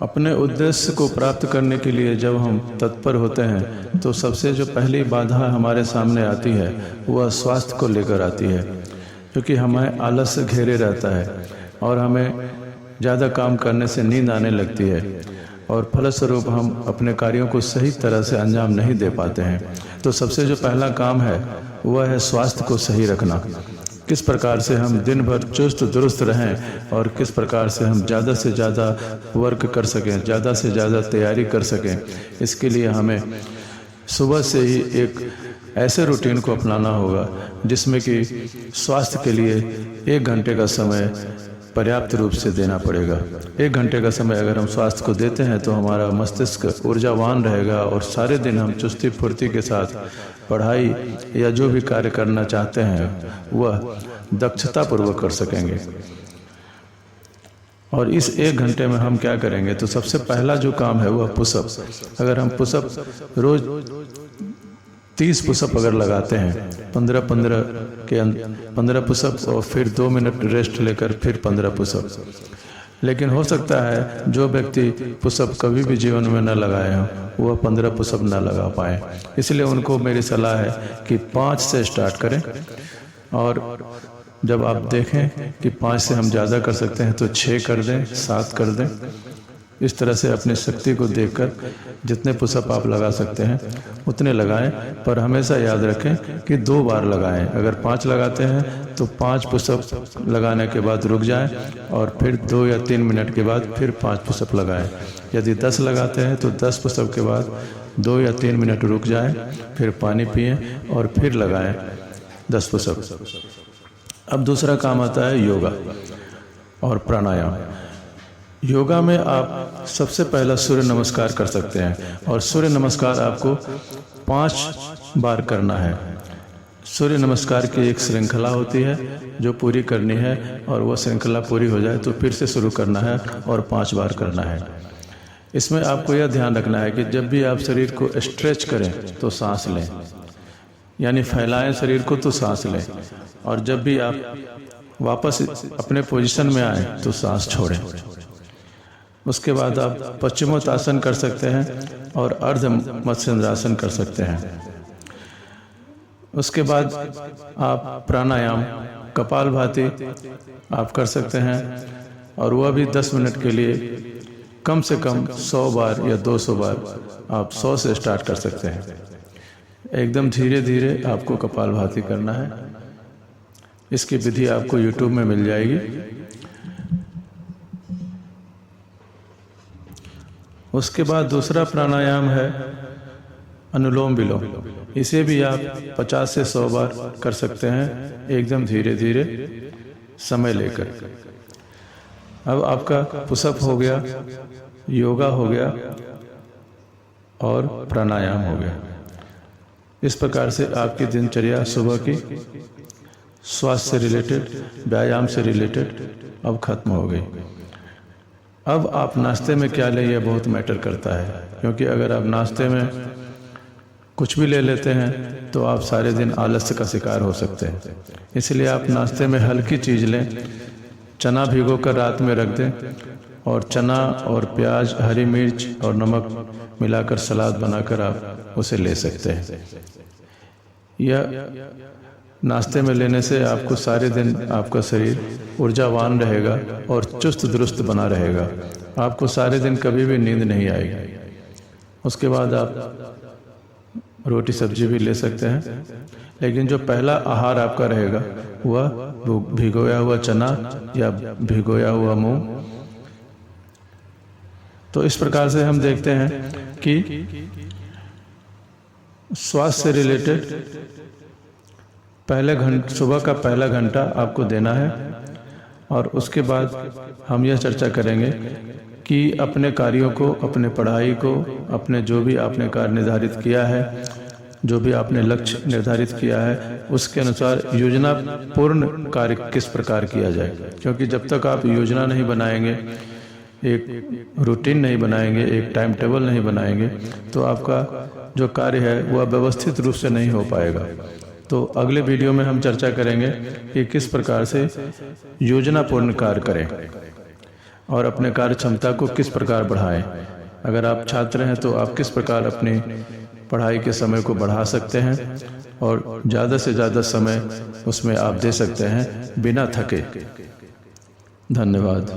अपने उद्देश्य को प्राप्त करने के लिए जब हम तत्पर होते हैं तो सबसे जो पहली बाधा हमारे सामने आती है वह स्वास्थ्य को लेकर आती है, क्योंकि हमें आलस से घेरे रहता है और हमें ज़्यादा काम करने से नींद आने लगती है और फलस्वरूप हम अपने कार्यों को सही तरह से अंजाम नहीं दे पाते हैं। तो सबसे जो पहला काम है वह है स्वास्थ्य को सही रखना। किस प्रकार से हम दिन भर चुस्त दुरुस्त रहें और किस प्रकार से हम ज़्यादा से ज़्यादा वर्क कर सकें, ज़्यादा से ज़्यादा तैयारी कर सकें, इसके लिए हमें सुबह से ही एक ऐसे रूटीन को अपनाना होगा जिसमें कि स्वास्थ्य के लिए 1 घंटे का समय पर्याप्त रूप से देना पड़ेगा। 1 घंटे का समय अगर हम स्वास्थ्य को देते हैं तो हमारा मस्तिष्क ऊर्जावान रहेगा और सारे दिन हम चुस्ती फुर्ती के साथ पढ़ाई या जो भी कार्य करना चाहते हैं वह दक्षतापूर्वक कर सकेंगे। और इस 1 घंटे में हम क्या करेंगे, तो सबसे पहला जो काम है वह पुशअप। अगर हम पुशअप रोज 30 पुशअप अगर लगाते हैं, 15 पुशअप और फिर 2 मिनट रेस्ट लेकर फिर 15 पुशअप। लेकिन हो सकता है जो व्यक्ति पुशअप कभी भी जीवन में न लगाए हों वह 15 पुशअप न लगा पाए, इसलिए उनको मेरी सलाह है कि 5 से स्टार्ट करें और जब आप देखें कि 5 से हम ज़्यादा कर सकते हैं तो 6 कर दें, 7 कर दें। इस तरह से अपनी शक्ति को देखकर जितने पुशअप आप लगा सकते हैं उतने लगाएं, पर हमेशा याद रखें कि 2 बार लगाएं। अगर 5 लगाते हैं तो 5 पुशअप लगाने के बाद रुक जाएं और फिर 2 या 3 मिनट के बाद फिर 5 पुशअप लगाएं। यदि 10 लगाते हैं तो 10 पुशअप के बाद 2 या 3 मिनट रुक जाएं, फिर पानी पिएं और फिर लगाएं 10 पुशअप। अब दूसरा काम आता है योगा और प्राणायाम। योगा में आप सबसे पहला सूर्य नमस्कार कर सकते हैं और सूर्य नमस्कार आपको 5 बार करना है। सूर्य नमस्कार की एक श्रृंखला होती है जो पूरी करनी है और वह श्रृंखला पूरी हो जाए तो फिर से शुरू करना है और 5 बार करना है। इसमें आपको यह ध्यान रखना है कि जब भी आप शरीर को स्ट्रेच करें तो सांस लें, यानी फैलाएं शरीर को तो सांस लें, और जब भी आप वापस अपने पोजीशन में आए तो सांस छोड़ें। उसके बाद आप पश्चिमोत्तासन कर सकते हैं और अर्ध मत्स्येंद्रासन कर सकते हैं। उसके बाद आप प्राणायाम कपालभाति आप कर सकते हैं और वह भी 10 मिनट के लिए कम से कम 100 बार या 200 बार आप 100 से स्टार्ट कर सकते हैं। एकदम धीरे धीरे आपको कपालभाति करना है। इसकी विधि आपको YouTube में मिल जाएगी। उसके बाद दूसरा प्राणायाम है अनुलोम विलोम। इसे भी आप 50 से 100 बार कर सकते हैं, एकदम धीरे धीरे समय लेकर। अब आपका पुशअप हो गया, योगा हो गया और प्राणायाम हो गया। इस प्रकार से आपकी दिनचर्या सुबह की स्वास्थ्य से रिलेटेड, व्यायाम से रिलेटेड अब खत्म हो गई। अब आप नाश्ते में क्या लें यह बहुत मैटर करता है, क्योंकि अगर आप नाश्ते में कुछ भी ले लेते हैं तो आप सारे दिन आलस्य का शिकार हो सकते हैं। इसलिए आप नाश्ते में हल्की चीज़ लें। चना भिगो कर रात में रख दें और चना और प्याज, हरी मिर्च और नमक मिलाकर सलाद बनाकर आप उसे ले सकते हैं। यह नाश्ते में लेने से आपको सारे दिन आपका शरीर ऊर्जावान रहेगा और चुस्त दुरुस्त बना रहेगा। आपको सारे दिन कभी भी नींद नहीं आएगी। उसके बाद आप रोटी सब्जी भी ले सकते हैं, लेकिन जो पहला आहार आपका रहेगा वह भिगोया हुआ चना या भिगोया हुआ मूंग। तो इस प्रकार से हम देखते हैं कि स्वास्थ्य से रिलेटेड सुबह का पहला घंटा आपको देना है। और उसके बाद हम यह चर्चा करेंगे कि अपने कार्यों को, अपने पढ़ाई को, अपने जो भी आपने कार्य निर्धारित किया है, जो भी आपने लक्ष्य निर्धारित किया है, उसके अनुसार योजना पूर्ण कार्य किस प्रकार किया जाए। क्योंकि जब तक आप योजना नहीं बनाएंगे, एक रूटीन नहीं बनाएंगे, एक टाइम टेबल नहीं बनाएंगे, तो आपका जो कार्य है वह व्यवस्थित रूप से नहीं हो पाएगा। तो अगले वीडियो में हम चर्चा करेंगे कि किस प्रकार से योजनापूर्ण कार्य करें। और अपने कार्य क्षमता को किस प्रकार बढ़ाएं। अगर आप छात्र हैं तो आप किस प्रकार अपनी पढ़ाई के समय को बढ़ा सकते हैं और ज़्यादा से ज़्यादा समय उसमें आप दे सकते हैं बिना थके। धन्यवाद।